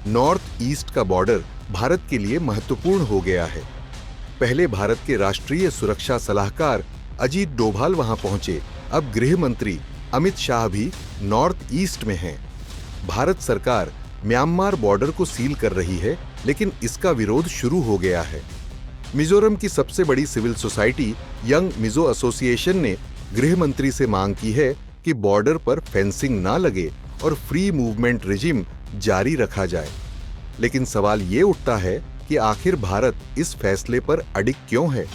North east का border Bharat के लिए महत्वपूर्ण हो गया है। पहले भारत के राष्ट्रीय सुरक्षा सलाहकार अजीत डोभाल वहां पहुंचे, अब गृह मंत्री अमित शाह भी नॉर्थ ईस्ट में हैं। भारत सरकार म्यांमार बॉर्डर को सील कर रही है, लेकिन इसका विरोध शुरू हो गया है। मिजोरम की सबसे बड़ी civil society Young Mizo Association ने गृह मंत्री से मांग की है कि बॉर्डर पर फेंसिंग ना लगे और फ्री मूवमेंट रिजिम जारी रखा जाए। लेकिन सवाल ये उठता है कि आखिर भारत इस फैसले पर अडिग क्यों है?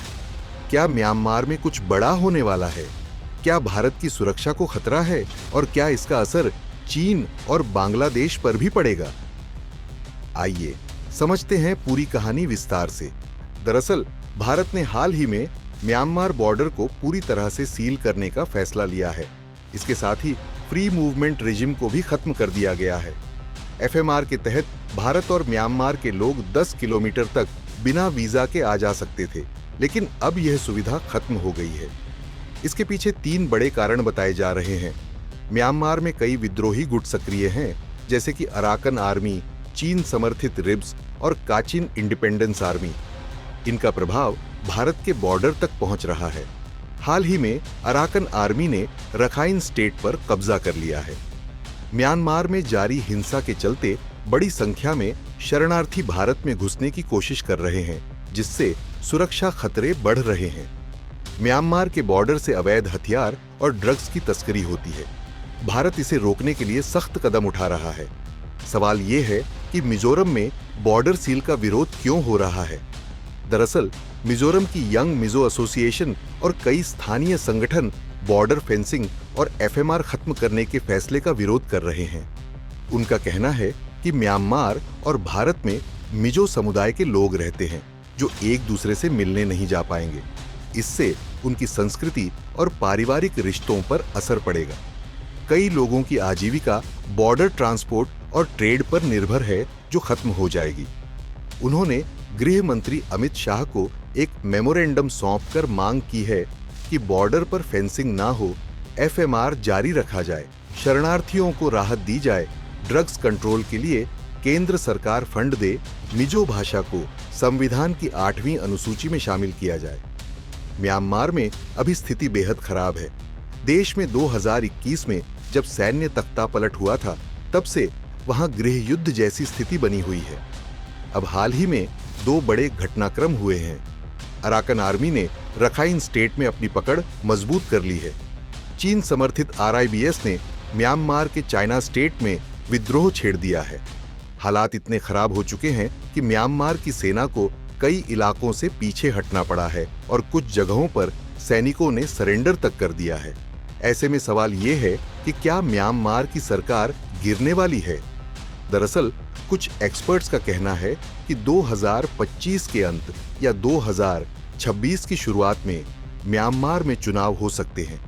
क्या म्यांमार में कुछ बड़ा होने वाला है? क्या भारत की सुरक्षा को खतरा है और क्या इसका असर चीन और बांग्लादेश पर भी पड़ेगा? आइए समझते हैं पूरी कहानी विस्तार से। दरअसल भारत ने हाल ही में म्यांमार बॉर्डर को पूरी तरह से सील करने का फैसला लिया है। इसके साथ ही फ्री मूवमेंट रिजिम को भी खत्म कर दिया गया है। एफएमआर के तहत भारत और म्यांमार के लोग 10 किलोमीटर तक बिना वीजा के आ जा सकते थे, लेकिन अब यह सुविधा खत्म हो गई है। इसके पीछे 3 बड़े कारण बताए जा रहे हैं। म्यांमार में कई विद्रोही गुट सक्रिय हैं, जैसे कि अराकन आर्मी, चीन समर्थित रिब्स और काचिन इंडिपेंडेंस आर्मी। इनका प्रभाव भारत के बॉर्डर तक पहुंच रहा है। हाल ही में अराकन आर्मी ने रखाइन स्टेट पर कब्जा कर लिया है। म्यांमार में जारी हिंसा के चलते बड़ी संख्या में शरणार्थी भारत में घुसने की कोशिश कर रहे हैं, जिससे सुरक्षा खतरे बढ़ रहे हैं। म्यांमार के बॉर्डर से अवैध हथियार और ड्रग्स की तस्करी होती है। भारत इसे रोकने के लिए सख्त कदम उठा रहा है। सवाल ये है कि मिजोरम में बॉर्डर सील का विरोध क्यों हो रहा है? दरअसल मिजोरम की यंग मिजो एसोसिएशन और कई स्थानीय संगठन बॉर्डर फेंसिंग और एफएमआर खत्म करने के फैसले का विरोध कर रहे हैं। उनका कहना है कि म्यांमार और भारत में मिजो समुदाय के लोग रहते हैं, जो एक दूसरे से मिलने नहीं जा पाएंगे। इससे उनकी संस्कृति और पारिवारिक रिश्तों पर असर पड़ेगा। कई लोगों की आजीविका बॉर्डर ट्रांसपोर्ट और ट्रेड पर निर्भर है, जो खत्म हो जाएगी। उन्होंने गृह मंत्री अमित शाह को एक मेमोरेंडम सौंपकर मांग की है कि बॉर्डर पर फेंसिंग ना हो, एफएमआर जारी रखा जाए, शरणार्थियों को राहत दी जाए, ड्रग्स कंट्रोल के लिए केंद्र सरकार फंड दे, मिजो भाषा को संविधान की 8वीं अनुसूची में शामिल किया जाए। म्यांमार में अभी स्थिति बेहद खराब है। देश में 2021 में जब सैन्य तख्तापलट हुआ था, तब से वहां गृह युद्ध जैसी स्थिति बनी हुई है। अब हाल ही में 2 बड़े घटनाक्रम हुए हैं। अराकन आर्मी ने रखाइन स्टेट में अपनी पकड़ मजबूत कर ली है। चीन समर्थित आरआईबीएस ने म्यांमार के चाइना स्टेट में विद्रोह छेड़ दिया है। हालात इतने खराब हो चुके हैं कि म्यांमार की सेना को कई इलाकों से पीछे हटना पड़ा है और कुछ जगहों पर सैनिकों ने सरेंडर तक कर दिया है। ऐसे में सवाल ये है कि क्या म्यांमार की सरकार गिरने वाली है? दरअसल कुछ एक्सपर्ट्स का कहना है कि 2025 के अंत या 2026 की शुरुआत में म्यांमार में चुनाव हो सकते हैं।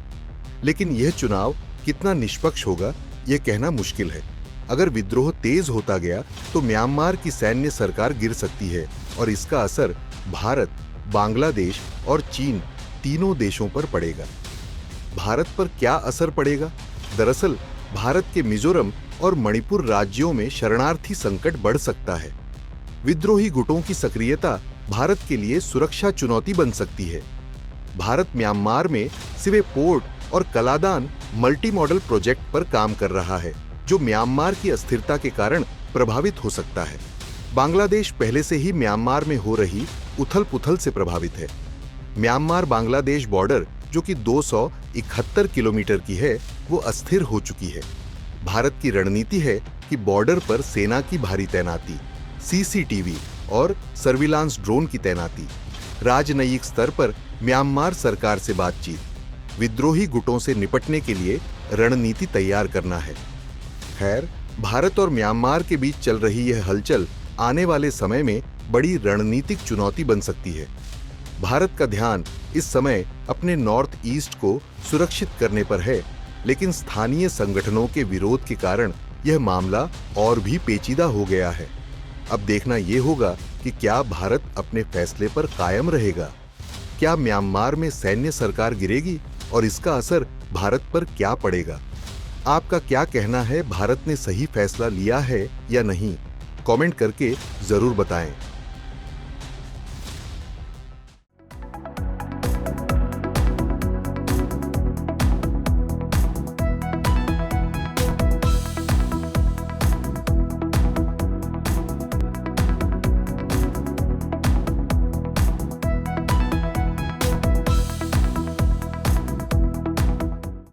लेकिन यह चुनाव कितना निष्पक्ष होगा, यह कहना मुश्किल है। अगर विद्रोह तेज होता गया तो म्यांमार की सैन्य सरकार गिर सकती है और इसका असर भारत, बांग्लादेश और चीन तीनों देशों पर पड़ेगा। भारत पर क्या असर पड़ेगा? दरअसल भारत के मिजोरम और मणिपुर राज्यों में शरणार्थी संकट बढ़ सकता है। विद्रोही गुटों की सक्रियता भारत के लिए सुरक्षा चुनौती बन सकती है। भारत म्यांमार में सिवे पोर्ट और कलादान मल्टी मॉडल प्रोजेक्ट पर काम कर रहा है, जो म्यांमार की अस्थिरता के कारण प्रभावित हो सकता है। बांग्लादेश पहले से ही म्यांमार में हो रही उथल-पुथल से प्रभावित है। म्यांमार बांग्लादेश बॉर्डर, जो कि 271 किलोमीटर की है, वो अस्थिर हो चुकी है। भारत की रणनीति है कि बॉर्डर पर सेना की भारी तैनाती, सीसीटीवी और सर्विलांस ड्रोन की तैनाती, राजनयिक स्तर पर म्यांमार सरकार से बातचीत, विद्रोही गुटों से निपटने के लिए रणनीति तैयार करना है। खैर, भारत और म्यांमार के बीच चल रही यह हलचल आने वाले समय में बड़ी रणनीतिक चुनौती बन सकती है। भारत का ध्यान इस समय अपने नॉर्थ ईस्ट को सुरक्षित करने पर है, लेकिन स्थानीय संगठनों के विरोध के कारण यह मामला और भी पेचीदा हो गया है। अब देखना यह होगा कि क्या भारत अपने फैसले पर कायम रहेगा। क्या म्यांमार में सैन्य सरकार गिरेगी और इसका असर भारत पर क्या पड़ेगा? आपका क्या कहना है, भारत ने सही फैसला लिया है या नहीं? कमेंट करके जरूर बताएं।